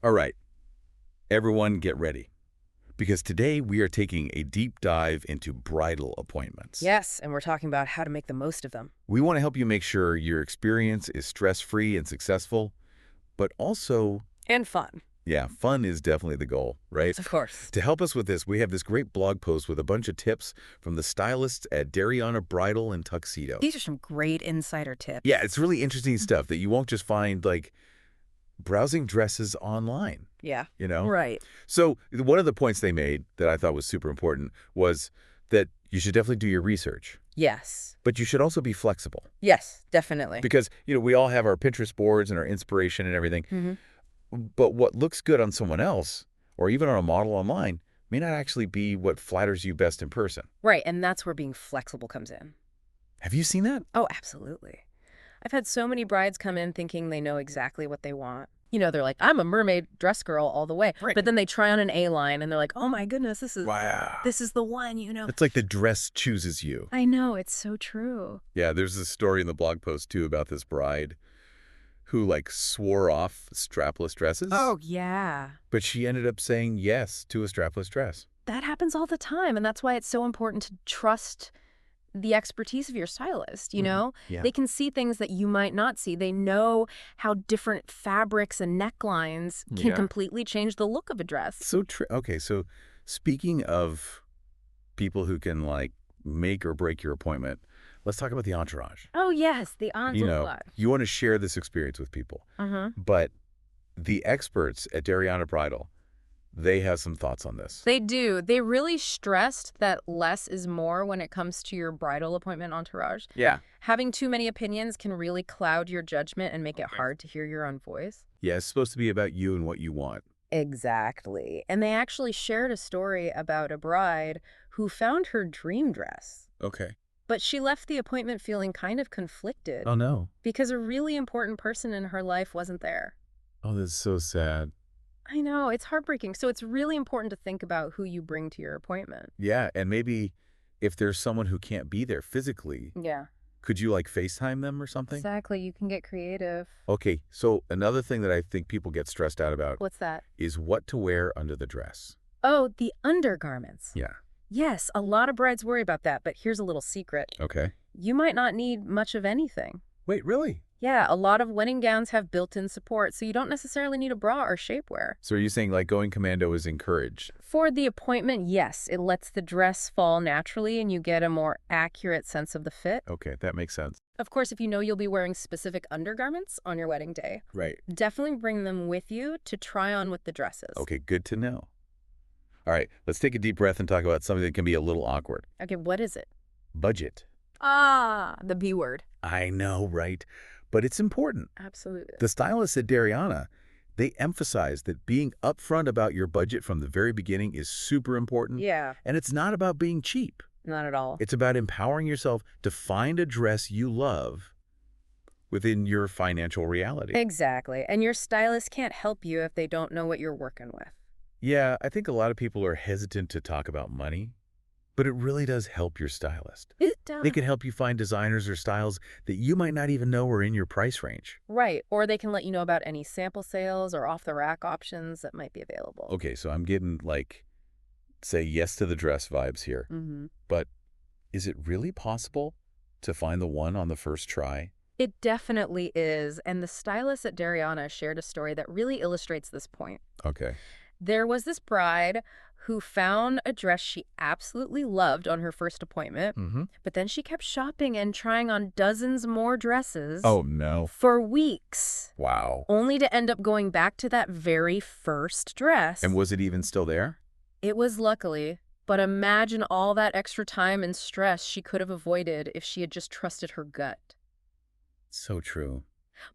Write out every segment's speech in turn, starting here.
All right, everyone get ready. Because today we are taking a deep dive into bridal appointments. Yes, and we're talking about how to make the most of them. We want to help you make sure your experience is stress-free and successful, but also, And fun. yeah, fun is definitely the goal, right? Of course. To help us with this, we have this great blog post with a bunch of tips from the stylists at Darianna Bridal and Tuxedo. These are some great insider tips. Yeah, it's really interesting stuff that you won't just find, like, browsing dresses online, Yeah. you know? Right. So one of the points they made that I thought was super important was that you should definitely do your research, Yes. but you should also be flexible Yes, definitely. because, we all have our Pinterest boards and our inspiration and everything, hmm but what looks good on someone else or even on a model online may not actually be what flatters you best in person. Right, and that's where being flexible comes in. Have you seen that? Oh, absolutely. I've had so many brides come in thinking they know exactly what they want. They're like, I'm a mermaid dress girl all the way. Right. But then they try on an A-line and they're like, oh my goodness, Wow. this is the one. It's like the dress chooses you. I know, it's so true. Yeah, there's this story in the blog post, too, about this bride who, like, swore off strapless dresses. Oh, yeah. But she ended up saying yes to a strapless dress. That happens all the time, and that's why it's so important to trust the expertise of your stylist, Yeah. They can see things that you might not see. They know how different fabrics and necklines can Yeah. completely change the look of a dress. So true. Okay, so speaking of people who can, like, make or break your appointment, let's talk about the entourage. Oh, yes, the You know, entourage. you want to share this experience with people. Uh-huh. But the experts at Darianna Bridal, they have some thoughts on this. They do. They really stressed that less is more when it comes to your bridal appointment entourage. Yeah. Having too many opinions can really cloud your judgment and make it hard to hear your own voice. Yeah, it's supposed to be about you and what you want. Exactly. And they actually shared a story about a bride who found her dream dress. Okay. But she left the appointment feeling kind of conflicted Oh, no. because a really important person in her life wasn't there. Oh, that's so sad. I know, it's heartbreaking. So it's really important to think about who you bring to your appointment. Yeah, and maybe if there's someone who can't be there physically, Yeah. could you, like, FaceTime them or something? Exactly. You can get creative. Okay, so another thing that I think people get stressed out about What's that? is what to wear under the dress. Oh, the undergarments. Yeah. Yes, a lot of brides worry about that, but here's a little secret. Okay. You might not need much of anything. Wait, really? Yeah, a lot of wedding gowns have built-in support, so you don't necessarily need a bra or shapewear. So are you saying, like, going commando is encouraged? For the appointment, yes, it lets the dress fall naturally and you get a more accurate sense of the fit. Okay, that makes sense. Of course, if you know you'll be wearing specific undergarments on your wedding day, Right. definitely bring them with you to try on with the dresses. Okay, good to know. All right, let's take a deep breath and talk about something that can be a little awkward. Okay, what is it? Budget. Ah, the B word. I know, right? But it's important. Absolutely. The stylists at Darianna, they emphasize that being upfront about your budget from the very beginning is super important. Yeah, And it's not about being cheap. not at all. It's about empowering yourself to find a dress you love within your financial reality. Exactly. And your stylist can't help you if they don't know what you're working with. Yeah, I think a lot of people are hesitant to talk about money, but it really does help your stylist. It does. They can help you find designers or styles that you might not even know are in your price range. Right. Or they can let you know about any sample sales or off-the-rack options that might be available. Okay, so I'm getting, like, say yes to the dress vibes here, Mm-hmm. but is it really possible to find the one on the first try? It definitely is. And the stylist at Darianna shared a story that really illustrates this point. Okay. There was this bride who found a dress she absolutely loved on her first appointment, Mm-hmm. but then she kept shopping and trying on dozens more dresses Oh, no. for weeks, Wow. only to end up going back to that very first dress. And was it even still there? It was, luckily, but imagine all that extra time and stress she could have avoided if she had just trusted her gut. So true.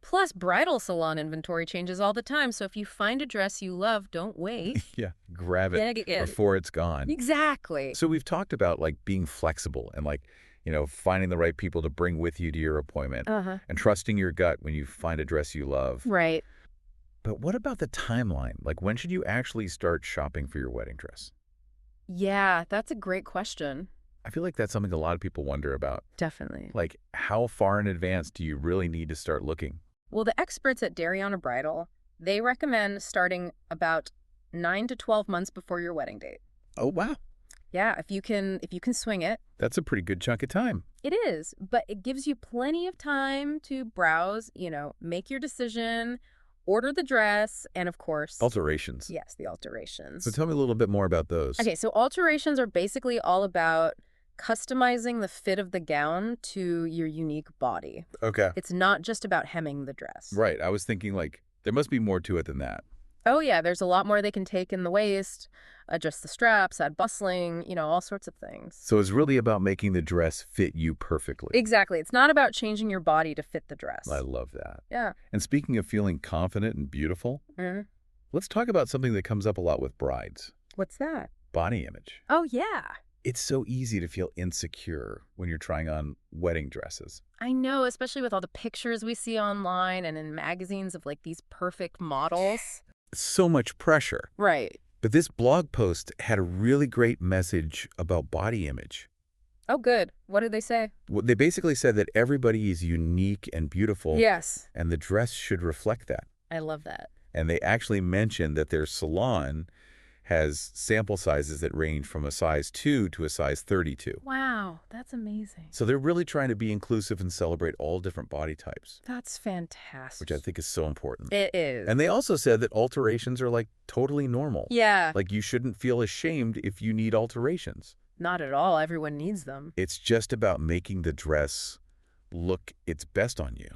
Plus, bridal salon inventory changes all the time, so if you find a dress you love, don't wait. Yeah, grab it Yeah. before it's gone. Exactly. So we've talked about, like, being flexible and, like, finding the right people to bring with you to your appointment Uh-huh. and trusting your gut when you find a dress you love. Right. But what about the timeline? Like, when should you actually start shopping for your wedding dress? Yeah, that's a great question. I feel like that's something a lot of people wonder about. Definitely. Like, how far in advance do you really need to start looking? Well, the experts at Darianna Bridal, They recommend starting about 9 to 12 months before your wedding date. Oh, wow. Yeah, if you can swing it. That's a pretty good chunk of time. It is, but it gives you plenty of time to browse, make your decision, order the dress, and of course, Alterations. yes, the So alterations. tell me a little bit more about those. Okay, so alterations are basically all about customizing the fit of the gown to your unique body. Okay. It's not just about hemming the dress. Right. I was thinking like there must be more to it than that. Oh, yeah, there's a lot more they can take in the waist, adjust the straps, add bustling, all sorts of things. So it's really about making the dress fit you perfectly. Exactly. It's not about changing your body to fit the dress. I love that. Yeah. And speaking of feeling confident and beautiful, Mhm. let's talk about something that comes up a lot with brides, What's that? body image. Oh, yeah. It's so easy to feel insecure when you're trying on wedding dresses. I know, especially with all the pictures we see online and in magazines of like these perfect models. So much pressure. Right. But this blog post had a really great message about body image. Oh, good. What did they say? They basically said that everybody is unique and beautiful, Yes. and the dress should reflect that. I love that. And they actually mentioned that their salon has sample sizes that range from a size 2 to a size 32. Wow, that's amazing. So they're really trying to be inclusive and celebrate all different body types, That's fantastic. which I think is so important. It is. And they also said that alterations are like totally normal. Yeah. Like you shouldn't feel ashamed if you need alterations. Not at all. Everyone needs them. It's just about making the dress look its best on you.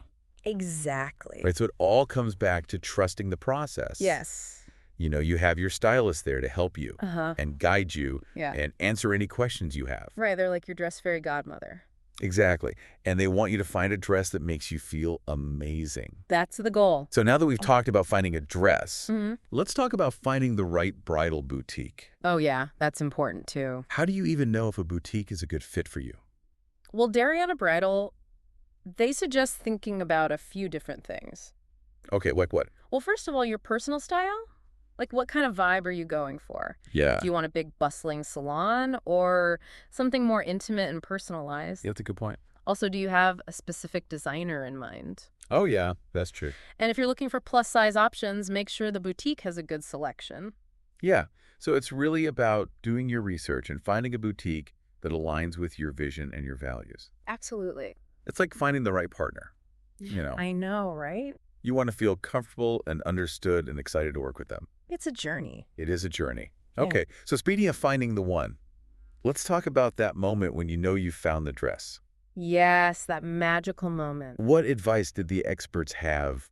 Exactly. Right? So it all comes back to trusting the process. Yes. You have your stylist there to help you Uh-huh. and guide you Yeah. and answer any questions you have. Right. They're like your dress fairy godmother. Exactly. And they want you to find a dress that makes you feel amazing. That's the goal. So now that we've talked about finding a dress, Hmm. let's talk about finding the right bridal boutique. Oh, yeah. That's important too. How do you even know if a boutique is a good fit for you? Well, Darianna Bridal, they suggest thinking about a few different things. Okay, like what? Well, first of all, your personal style. Like, what kind of vibe are you going for? Yeah. Do you want a big bustling salon or something more intimate and personalized? That's a good point. Also, do you have a specific designer in mind? Oh, yeah, that's true. And if you're looking for plus size options, make sure the boutique has a good selection. Yeah. So it's really about doing your research and finding a boutique that aligns with your vision and your values. Absolutely. It's like finding the right partner. I know, right? You want to feel comfortable and understood and excited to work with them. It's a journey. It is a journey. Yeah. Okay, so speaking of finding the one, let's talk about that moment when you know you've found the dress. Yes, that magical moment. What advice did the experts have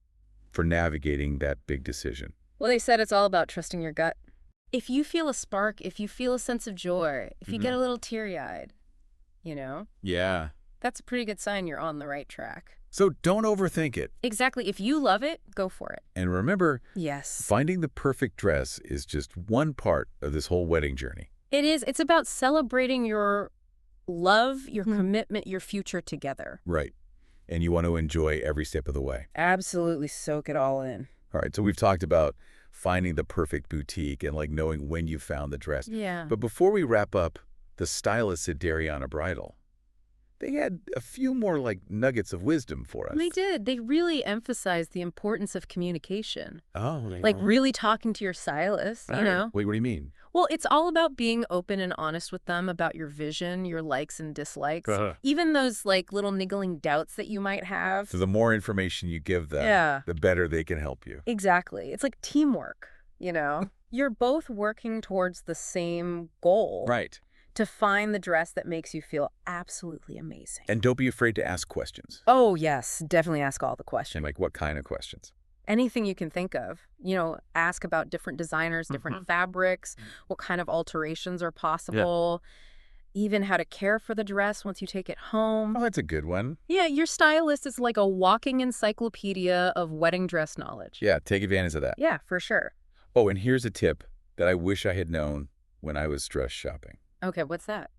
for navigating that big decision? Well, they said it's all about trusting your gut. If you feel a spark, if you feel a sense of joy, if you get a little teary-eyed, Yeah. that's a pretty good sign you're on the right track. So don't overthink it. Exactly. If you love it, go for it. And remember, Yes. finding the perfect dress is just one part of this whole wedding journey. It is. It's about celebrating your love, your commitment, your future together. Right. And you want to enjoy every step of the way. Absolutely soak it all in. All right, so we've talked about finding the perfect boutique and like knowing when you found the dress. Yeah. But before we wrap up, the stylists at Darianna Bridal, they had a few more like nuggets of wisdom for us. They did. They really emphasized the importance of communication. Oh, Like really talking to your stylist, Wait, what do you mean? Well, it's all about being open and honest with them about your vision, your likes and dislikes, Uh-huh. even those like little niggling doubts that you might have. So the more information you give them, Yeah. the better they can help you. Exactly. It's like teamwork, You're both working towards the same goal. Right. To find the dress that makes you feel absolutely amazing. And don't be afraid to ask questions. Oh, yes. Definitely ask all the questions. And like what kind of questions? Anything you can think of. Ask about different designers, different fabrics, what kind of alterations are possible, even how to care for the dress once you take it home. Oh, that's a good one. Yeah, your stylist is like a walking encyclopedia of wedding dress knowledge. Yeah, take advantage of that. Yeah, for sure. Oh, and here's a tip that I wish I had known when I was dress shopping. Okay, what's that?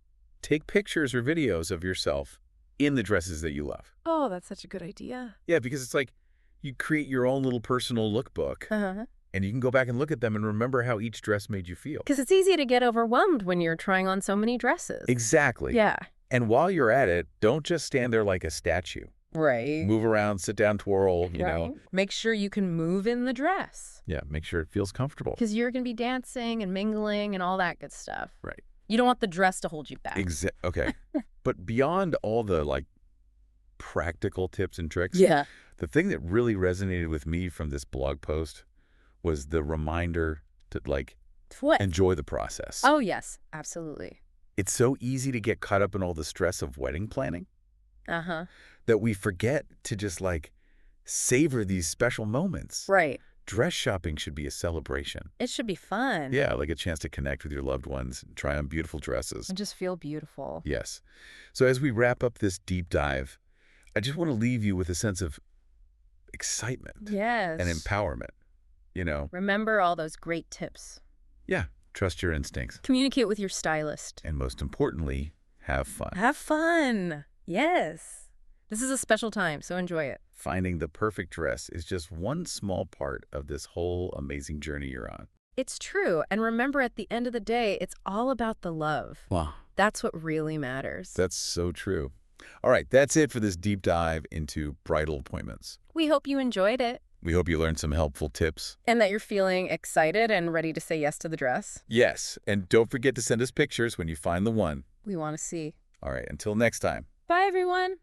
Take pictures or videos of yourself in the dresses that you love. Oh, that's such a good idea. Yeah, because it's like you create your own little personal lookbook, Uh-huh. and you can go back and look at them and remember how each dress made you feel. Because it's easy to get overwhelmed when you're trying on so many dresses. Exactly. Yeah. And while you're at it, don't just stand there like a statue. Right. Move around, sit down, twirl, Right. Make sure you can move in the dress. Yeah, make sure it feels comfortable. Because you're going to be dancing and mingling and all that good stuff. Right. You don't want the dress to hold you back. Okay. But beyond all the, like, practical tips and tricks, Yeah. the thing that really resonated with me from this blog post was the reminder to, like, What? enjoy the process. Oh, yes. Absolutely. It's so easy to get caught up in all the stress of wedding planning Uh-huh. that we forget to just, like, savor these special moments. Right. Dress shopping should be a celebration. It should be fun. Yeah, like a chance to connect with your loved ones, and try on beautiful dresses. And just feel beautiful. Yes. So as we wrap up this deep dive, I just want to leave you with a sense of excitement Yes. and empowerment. Remember all those great tips. Yeah, trust your instincts. Communicate with your stylist. And most importantly, have fun. Have fun. Yes. This is a special time, so enjoy it. Finding the perfect dress is just one small part of this whole amazing journey you're on. It's true. And remember, at the end of the day, it's all about the love. Wow. That's what really matters. That's so true. All right, that's it for this deep dive into bridal appointments. We hope you enjoyed it. We hope you learned some helpful tips. And that you're feeling excited and ready to say yes to the dress. Yes, and don't forget to send us pictures when you find the one. We want to see. All right, until next time. Bye, everyone.